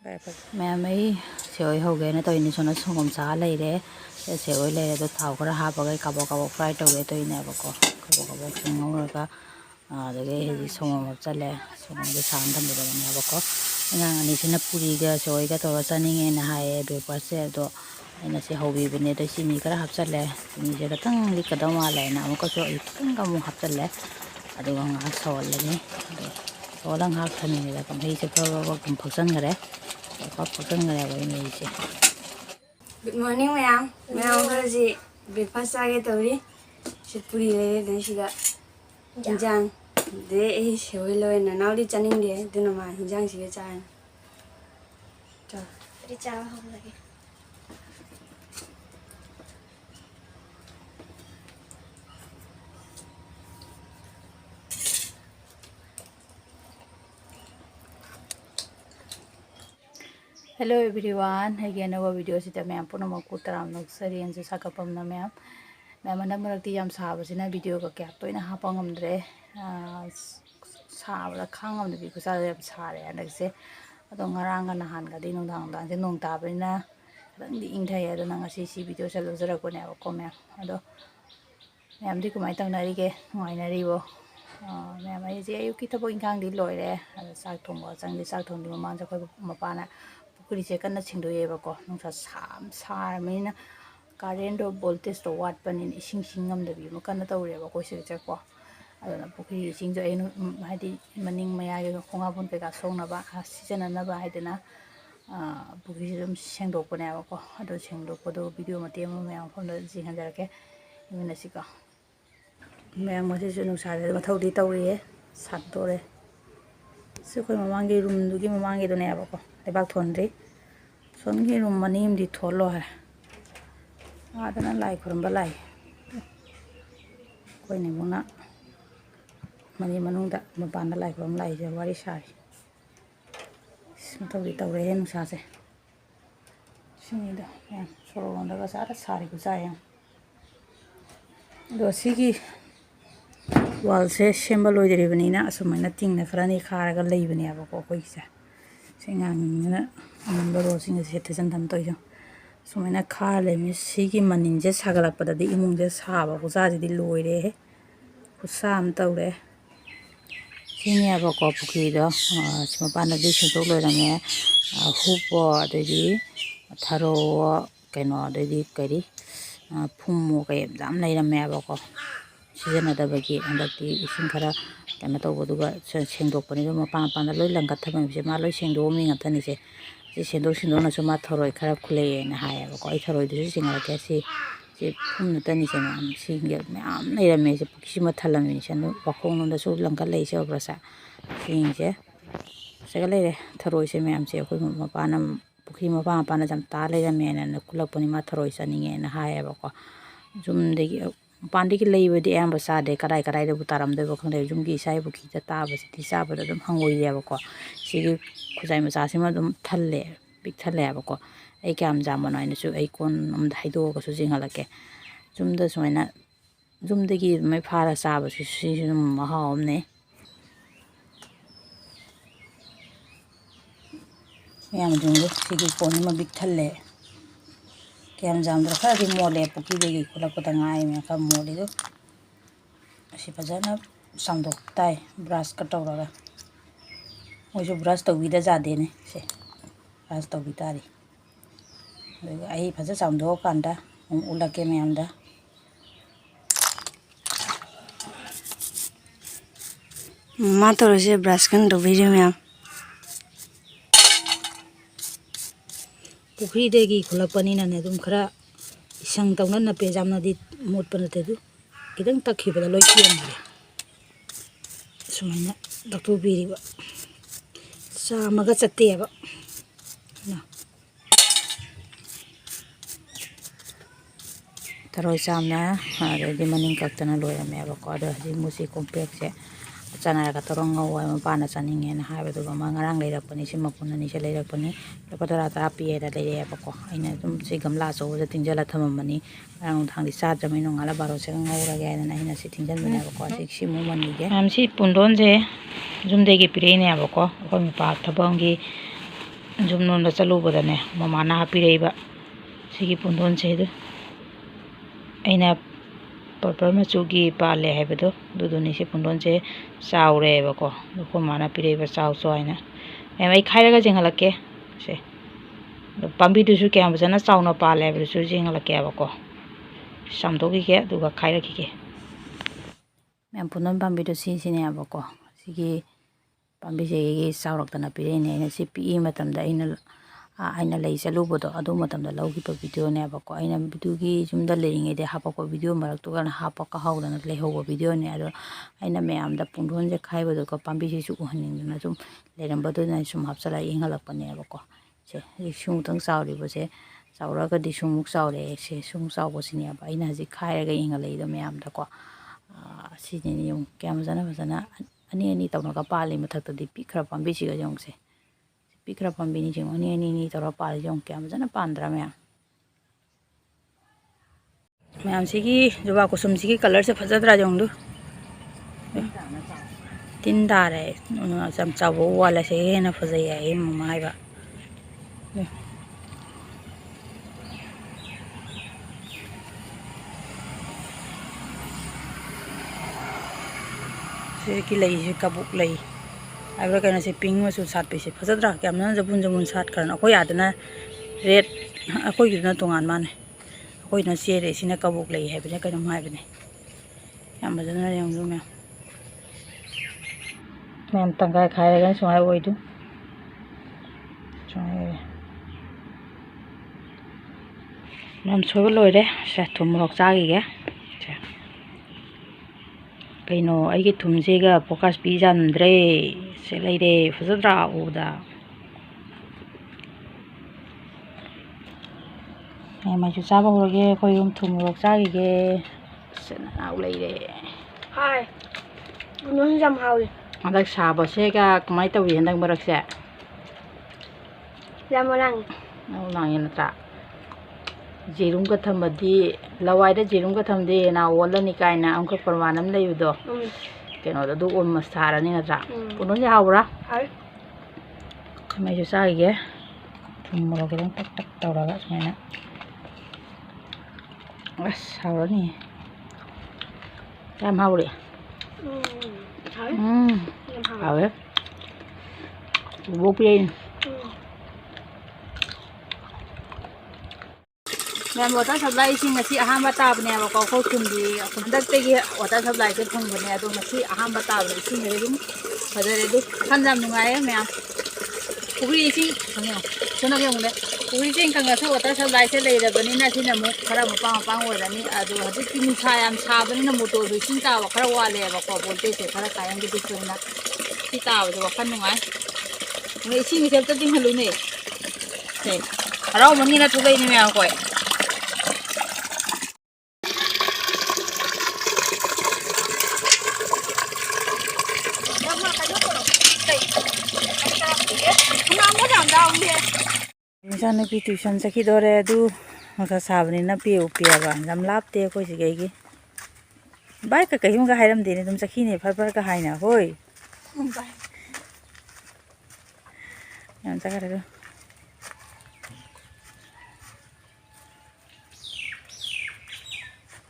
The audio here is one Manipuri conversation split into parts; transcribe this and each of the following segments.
Mayam ay seoi hoge na to ini sona songom sa leire seoi leire do thau khara hapaga kabo fry toge to ine bako kabo ngora adage he songom chale songom de san dam de na bako nga ani sina puri ga seoi ga to chaninge na hae breakfast se do ina se hobi bene do sini kara hapchale ni je ga tang ri kadam wala na amko so itang ga mu hapchale aduga nga sol lagi solang hak thani ga kam hei se ko kum phaksan gare Good morning, Mayam. Mayam is breakfast. I get she puri le she got hinjang. De she will learn and now the channing de do no ma hinjang she chan. Cha. Ri cha ho lagi. Hello everyone, again our video sita mayam puno maku Taramna sarian se sakapam na mayam mayam na marakti jam sahaba sina video ka kya to ina hapangam dre sahaba khangam de bi ku sa jam sare anak se ado ngaranga na han ga dinong dang dang se nong ta ba na dang di ing thai ado na ngasi si video sa lo jara ko ne ko mayam ado mayam di kumai tang na ri ke ngai na ri bo mayam ai je ayu ki thabo ingkang di loire ado sak thong ba chang di sak thong di mamang ja ko mapana pukuri se kana chingdo ye ba ko nungsa sam sar mina current do voltage to watt panin ising singam da bi mo kana tawre ba ko se che ko adana pukuri sing jo enu hadi maning maya ge khonga bun pe ka songna ba season na ba haidena pukuri dum sengdo ko ne ba ko ado sengdo ko do video ma tem ma yang phom da ji han jar ke mina si ka me mo se nu sa de ma thodi tawre sat dore se ko mamang ge room du gi mamang ge do ne ba ko bak thonri songi room manim di tholo ha adana lai khuramba lai koi ni mona mani manung da mapan da lai khuram lai je wari sari smatawi tawre hen sa se sini da ya soro ronda ga sa sari ku sa ya do sigi wal se shemba loi deri bani na asumana ting na khrani khara ga lei bani aba ko koi sa 생각하면 아무래도 생각이 되전 담도요. 소매나 칼레미 시기 만인제 사갈락보다도 이몽제 사바고 자지디 로이래. 구사암 떠래. 생야버거 부기도 지금 반나디 신도로라면 후보 되지 타로 그노 되지 거리 풍모가 얌 내려면 버거 시즌하다 보기 안닥디 이신 가라 kana to boduga sengdok pani ma pa pa na loi lang gatha ma se ma loi sengdo mi ngata ni se sengdok na so ma thoroi khara khule na ha ya ko ai thoroi du singa ke se phum na tani se ma singel me am nei ra me se pukisi ma thalam ni se no wakhong no da so lang ka lei se brasa sing se ga le thoroi se me am se ko ma pa na pukhi ma pa na jam ta le ra me na kulak pani ma thoroi sa ni nge na ha ya ko zum de Pandi ki lei wedi am basa de karai de butaram de bokang de jum gi sai bu ki ta ta bas ti sa ba dum hangoi ya ko si khuzai ma sa sima dum thalle big thalle ya ko ai kam jam ma na su ai kon um dai do ko su jinga la ke jum da soina jum de gi mai phara sa ba si ma ha om ne yam jum de si gi kon ma big thalle Kiam jam dra kha di mole puki de gi khula ko tangai me ka mole do si pajana samdok tai brush ka to ra mo jo brush to wi da ja de ne se brush to wi ta ri ai phaja samdok kanda ula ke me amda Ma to se brush kan do video me Pukri de gi khula pani na ne dum khara isang tawna na pe jam na di mot pa na te du kidang takhi bala loi kiam re sumaina daktu biri ba sa maga chatte ba na taroi samna re di maning kaktana loi me ba ko da ji musi complex se chana ka torong wa ma pa na chaninge na ha ba du ma ngarang leirak pani sima punani se leirak pani lokotara ta pi era le ba ko aina dum se gamla so ja tingjala thamamani ang thang di sa jami no ngala baro se ngora ga na ina se tingjan bana ba ko se simu mani ge am si pundon je zum de ge pire ne ba ko mi pa thabang gi ꯖꯨꯝꯅꯣꯝꯗ ꯆꯠꯂꯨꯕꯗꯅꯦ ꯃꯃꯥꯅ ꯍꯥꯞꯄꯤꯔꯛꯏꯕ ꯁꯤꯒꯤ ꯄꯨꯟꯗꯣꯟꯁꯦ ꯑꯩꯅ ꯄꯔꯄꯜ ꯃꯆꯨꯒꯤ ꯄꯥꯜꯂꯦ ꯍꯥꯏꯕꯗꯣ ꯑꯗꯨꯗꯨꯅꯤ ꯁꯤ ꯄꯨꯟꯗꯣꯟꯁꯦ ꯆꯥꯎꯔꯦꯕꯀꯣ ꯑꯩꯈꯣꯏ ꯃꯥꯅ ꯄꯤꯔꯛꯏꯕ ꯆꯥꯎ ꯍꯥꯏꯅ ꯃꯌꯥꯝ ꯑꯩ ꯈꯥꯏꯔꯒ ꯌꯦꯡꯍꯜꯂꯛꯀꯦ ꯁꯦ ꯄꯥꯝꯕꯤꯗꯨꯁꯨ ꯀꯌꯥꯝ ꯐꯖꯅ ꯆꯥꯎꯅ ꯄꯥꯜꯂꯦ ꯍꯥꯏꯕꯗꯨꯁꯨ ꯌꯦꯡꯍꯜꯂꯛꯀꯦꯕꯀꯣ ꯆꯥꯝꯊꯣꯛꯈꯤꯒꯦ ꯑꯗꯨꯒ ꯈꯥꯏꯔꯛꯈꯤꯒꯦ ꯃꯌꯥꯝ ꯄꯨꯟꯗꯣꯟ ꯄꯥꯝꯕꯤꯗꯣ ꯁꯤꯁꯤꯅꯦꯕꯀꯣ ꯁꯤꯒꯤ ꯄꯥꯝꯕꯤꯁꯦ ꯆꯥꯎꯔꯛꯇꯅ ꯄꯤꯔꯛꯏꯅꯦ ꯑꯩꯅ ꯁꯤ ꯄꯤꯛꯏ ꯃꯇꯝꯗ ꯑꯩꯅ ꯂꯩ ꯆꯠꯂꯨꯕꯗꯣ ꯑꯗꯨ ꯃꯇꯝꯗ ꯂꯧꯈꯤꯕ ꯚꯤꯗꯤꯑꯣꯅꯦꯕꯀꯣ ꯑꯩꯅ ꯚꯤꯗꯤꯑꯣꯒꯤ ꯌꯨꯝꯗ ꯂꯩꯔꯤꯉꯩꯗ ꯍꯥꯞꯄꯛꯄ ꯚꯤꯗꯤꯑꯣ ꯃꯔꯛꯇꯨꯒ ꯍꯥꯞꯄ ꯍꯧꯗꯅ ꯂꯩꯍꯧꯕ ꯚꯤꯗꯤꯑꯣꯅꯦ ꯑꯗꯣ ꯑꯩꯅ ꯃꯌꯥꯝꯗ ꯄꯨꯡꯗꯣꯟꯁꯦ ꯈꯥꯏꯕꯗꯨꯒ ꯄꯥꯝꯕꯤꯁꯤꯁꯨ ꯎꯍꯟꯅꯤꯡꯗꯅ ꯁꯨꯝ ꯂꯩꯔꯝꯕꯗꯨꯅ ꯁꯨꯝ ꯍꯥꯞꯆꯤꯜꯂꯒ ꯌꯦꯡꯍꯜꯂꯛꯄꯅꯦꯕꯀꯣ ꯁꯦ ꯍꯧꯖꯤꯛ ꯁꯨꯃꯨꯛꯇꯪ ꯆꯥꯎꯔꯤꯕꯁꯦ ꯆꯥꯎꯔꯛꯑꯒꯗꯤ ꯁꯨꯃꯨꯛ ꯆꯥꯎꯔꯛꯑꯦ ꯁꯦ ꯁꯨꯃꯨꯛ ꯆꯥꯎꯕꯁꯤꯅꯦꯕ ꯑꯩꯅ ꯍꯧꯖꯤꯛ ꯈꯥꯏꯔꯒ ꯌꯦꯡꯍꯜꯂꯛꯏꯗꯣ ꯃꯌꯥꯝꯗꯀꯣ ꯁꯤꯅꯤꯅꯦ ꯌꯦꯡꯉꯨ ꯀꯌꯥꯝ ꯐꯖꯅ ꯑꯅꯤ ꯇꯧꯔꯒ ꯄꯥꯜꯂꯤ ꯃꯊꯛꯇꯗꯤ ꯄꯤꯛꯈ꯭ꯔ ꯄꯥꯝꯕꯤꯁꯤꯒ ꯌꯦꯡꯉꯨꯁꯦ ꯄꯤꯛꯈ꯭ꯔ ꯄꯥꯝꯕꯤꯅꯤ ꯌꯦꯡꯉꯨ ꯑꯅꯤ ꯇꯧꯔꯒ ꯄꯥꯜꯂꯤ ꯌꯦꯡꯉꯨ ꯀꯌꯥꯝ ꯐꯖꯅ ꯄꯥꯟꯗ꯭ꯔꯥ ꯃꯌꯥꯝꯁꯤꯒꯤ ꯖꯨꯕꯥ ꯀꯨꯁꯨꯝꯁꯤꯒꯤ ꯀꯂꯔꯁꯦ ꯐꯖꯗ꯭ꯔꯥ ꯌꯦꯡꯉꯨ ꯇꯤꯟ ꯇꯥꯔꯦ ꯌꯥꯝ ꯆꯥꯎꯕ ꯋꯥꯜꯂꯦ ꯁꯤꯒ ꯍꯦꯟꯅ ꯐꯖꯩ ꯍꯥꯏꯌꯦ ꯃꯃꯥ ꯍꯥꯏꯕ ꯁꯤꯒꯤ ꯂꯩꯁꯤ ꯀꯕꯣꯛ ꯂꯩ ꯍꯥꯏꯕ꯭ꯔꯥ ꯀꯩꯅꯣꯁꯦ ꯄꯤꯡ ꯃꯆꯨ ꯁꯥꯠꯄꯤꯁꯦ ꯐꯖꯗ꯭ꯔꯥ ꯀꯌꯥꯝꯅ ꯖꯕꯨꯟ ꯁꯥꯠꯈ꯭ꯔꯅꯣ ꯑꯩꯈꯣꯏ ꯑꯥꯗꯅ ꯔꯦꯠ ꯑꯩꯈꯣꯏꯒꯤꯗꯨꯅ ꯇꯣꯉꯥꯟ ꯃꯥꯟꯅꯦ ꯑꯩꯈꯣꯏꯅ ꯆꯦꯔꯦ ꯁꯤꯅ ꯀꯕꯣꯛ ꯂꯩ ꯍꯥꯏꯕꯅꯦ ꯀꯩꯅꯣꯝ ꯍꯥꯏꯕꯅꯦ ꯌꯥꯝ ꯐꯖꯅ ꯌꯦꯡꯉꯨ ꯃꯌꯥꯝ ꯇꯪꯈꯥꯏ ꯈꯥꯏꯔꯒ ꯁꯨꯃꯥꯏꯅ ꯑꯣꯏꯗꯨ ꯁꯨꯃꯥꯏꯅ ꯃꯌꯥꯝ ꯁꯣꯏꯕ ꯂꯣꯏꯔꯦ ꯁꯦ ꯊꯨꯝ ꯃꯣꯔꯣꯛ ꯆꯥꯈꯤꯒꯦ ꯀꯩꯅꯣ ꯑꯩꯒꯤ ꯊꯨꯝꯁꯤꯒ ꯐꯣꯀꯁ ꯄꯤꯖꯟꯗ꯭ꯔꯦ ꯁꯦ ꯂꯩꯔꯦ ꯐꯖꯗ꯭ꯔꯥ ꯎꯕꯗ ꯃꯩꯁꯨ ꯆꯥꯕ ꯍꯧꯔꯒꯦ ꯑꯩꯈꯣꯏ ꯌꯨꯝ ꯊꯨꯝ ꯃꯣꯔꯣꯛ ꯆꯥꯈꯤꯒꯦ ꯁꯦ ꯅꯅꯥꯎ ꯂꯩꯔꯦ ꯍꯥꯏ ꯄꯨꯟꯗꯣꯟꯁꯤ ꯌꯥꯝ ꯍꯥꯎꯋꯤ ꯍꯟꯗꯛ ꯁꯥꯕꯁꯦꯒ ꯀꯃꯥꯏꯅ ꯇꯧꯋꯤ ꯍꯟꯗꯛ ꯃꯔꯛꯁꯦ ꯌꯥꯝ ꯂꯥꯡꯉꯦ ꯅꯠꯇ꯭ꯔꯥ ꯖꯦꯔꯨꯝꯒ ꯊꯝꯕꯗꯤ ꯂꯋꯥꯏꯗ ꯖꯦꯔꯨꯝꯒ ꯊꯝꯗꯤ ꯅꯥ ꯑꯣꯜꯂꯅꯤ ꯀꯥꯏꯅ ꯑꯃꯨꯛꯀ ꯄ꯭ꯔꯃꯥꯟ ꯑꯃ ꯂꯩꯕꯗꯣ ꯀꯩꯅꯣꯗ ꯑꯗꯨ ꯑꯣꯟꯕ ꯁꯥꯔꯅꯤ ꯅꯠꯇ꯭ꯔꯥ ꯄꯨꯟꯗꯣꯟꯁꯦ ꯍꯥꯎꯕ꯭ꯔꯥ ꯃꯩꯁꯨ ꯆꯥꯈꯤꯒꯦ ꯊꯨꯝ ꯃꯣꯔꯣꯛ ꯈꯤꯇꯪ ꯇꯛ ꯇꯧꯔꯒ ꯁꯨꯃꯥꯏꯅ ꯑꯁ ꯍꯥꯎꯔꯅꯤ ꯌꯥꯝ ꯍꯥꯎꯔꯦ ꯍꯥꯎꯋꯦ ꯕꯣꯛ ꯄꯤꯔꯛꯏꯅꯤ ꯃꯌꯥꯝ ꯋꯥꯇꯔ ꯁꯄ꯭ꯂꯥꯏ ꯏꯁꯤꯡ ꯉꯁꯤ ꯑꯍꯥꯟꯕ ꯇꯥꯕꯅꯦꯕꯀꯣ ꯑꯩꯈꯣꯏ ꯈꯨꯟꯒꯤ ꯍꯟꯗꯛꯇꯒꯤ ꯋꯥꯇꯔ ꯁꯄ꯭ꯂꯥꯏꯁꯦ ꯐꯪꯕꯅꯦ ꯑꯗꯣ ꯉꯁꯤ ꯑꯍꯥꯟꯕ ꯇꯥꯕꯗ ꯏꯁꯤꯡꯁꯦ ꯑꯗꯨꯝ ꯐꯖꯔꯦ ꯑꯗꯨ ꯋꯥꯈꯜ ꯌꯥꯝ ꯅꯨꯡꯉꯥꯏꯌꯦ ꯃꯌꯥꯝ ꯄꯨꯈ꯭ꯔꯤ ꯏꯁꯤꯡ ꯁꯣꯝꯗ ꯌꯦꯡꯉꯨꯅꯦ ꯄꯨꯈ꯭ꯔꯤ ꯏꯁꯤꯡ ꯀꯪꯉꯁꯨ ꯋꯥꯇꯔ ꯁꯄ꯭ꯂꯥꯏꯁꯦ ꯂꯩꯔꯕꯅꯤꯅ ꯁꯤꯅ ꯑꯃꯨꯛ ꯈꯔ ꯃꯄꯥꯡ ꯑꯣꯏꯔꯅꯤ ꯑꯗꯣ ꯍꯧꯖꯤꯛꯇꯤ ꯅꯨꯡꯁꯥ ꯌꯥꯝ ꯁꯥꯕꯅꯤꯅ ꯃꯣꯇꯣꯔꯗꯨ ꯏꯁꯤꯡ ꯇꯥꯕ ꯈꯔ ꯋꯥꯠꯂꯦꯕꯀꯣ ꯚꯣꯜꯇꯦꯖꯁꯦ ꯈꯔ ꯀꯥꯏꯔꯝꯒꯤ ꯗꯤꯛꯄꯅꯤꯅ ꯁꯤ ꯇꯥꯕꯁꯦ ꯋꯥꯈꯜ ꯅꯨꯡꯉꯥꯏ ꯏꯁꯤꯡꯁꯦ ꯑꯝꯇ ꯇꯤꯡꯍꯜꯂꯨꯅꯦ ꯁꯦ ꯍꯔꯥꯎꯃꯟꯒꯤꯅ ꯊꯣꯛꯂꯛꯏꯅꯦ ꯃꯌꯥꯝ ꯑꯩꯈꯣꯏ ꯏꯆꯥꯅꯨꯄꯤ ꯇ꯭ꯌꯨꯁꯟ ꯆꯠꯈꯤꯗꯣꯔꯦ ꯑꯗꯨ ꯅꯨꯡꯁꯥ ꯁꯥꯕꯅꯤꯅ ꯄꯤꯌꯦꯕ ꯌꯥꯝ ꯂꯥꯞꯇꯦ ꯑꯩꯈꯣꯏ ꯁꯤꯒꯩꯒꯤ ꯕꯥꯏꯛꯀ ꯀꯩꯁꯨꯝꯒ ꯍꯥꯏꯔꯝꯗꯦꯅꯦ ꯑꯗꯨꯝ ꯆꯠꯈꯤꯅꯦ ꯐꯔꯒ ꯍꯥꯏꯅ ꯍꯣꯏ ꯌꯥꯝ ꯆꯠꯈ꯭ꯔꯦ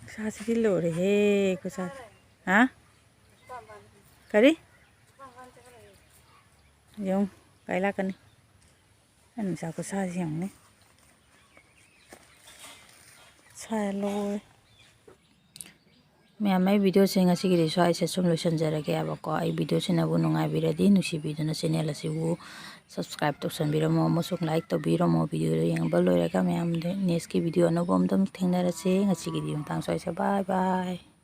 ꯈꯨꯁꯥꯁꯤꯗꯤ ꯂꯣꯏꯔꯦꯍꯦ ꯈꯨꯁꯥ ꯍꯥ ꯀꯔꯤ ꯌꯦꯡꯉꯨ ꯀꯥꯏ ꯂꯥꯛꯀꯅꯤ ꯅꯨꯡꯁꯥ ꯈꯨꯁꯥꯁꯤ ꯌꯦꯡꯉꯨꯅꯦ ꯁꯥꯏ ꯂꯣꯏꯔꯦ ꯃꯌꯥꯝ ꯑꯩ ꯚꯤꯗꯤꯑꯣꯁꯦ ꯉꯁꯤꯒꯤꯗꯤ ꯁ꯭ꯋꯥꯏꯁꯦ ꯁꯨꯝ ꯂꯣꯏꯁꯤꯟꯖꯔꯒꯦꯕꯀꯣ ꯑꯩ ꯚꯤꯗꯤꯑꯣꯁꯤꯅꯕꯨ ꯅꯨꯡꯉꯥꯏꯕꯤꯔꯗꯤ ꯅꯨꯡꯁꯤꯕꯤꯗꯨꯅ ꯆꯦꯅꯦꯜ ꯑꯁꯤꯕꯨ ꯁꯕꯁꯀ꯭ꯔꯥꯏꯕ ꯇꯧꯁꯟꯕꯤꯔꯝꯃꯣ ꯑꯃꯁꯨꯡ ꯂꯥꯏꯛ ꯇꯧꯕꯤꯔꯝꯃꯣ ꯚꯤꯗꯤꯑꯣꯗꯣ ꯌꯦꯡꯕ ꯂꯣꯏꯔꯒ ꯃꯌꯥꯝ ꯅꯦꯛꯁꯀꯤ ꯚꯤꯗꯤꯑꯣ ꯑꯅꯧꯕ ꯑꯃꯗ ꯊꯦꯡꯅꯔꯁꯤ ꯉꯁꯤꯒꯤꯗꯤ ꯃꯇꯥꯡ ꯁ꯭ꯋꯥꯏꯁꯦ ꯕꯥꯏ ꯕꯥꯏ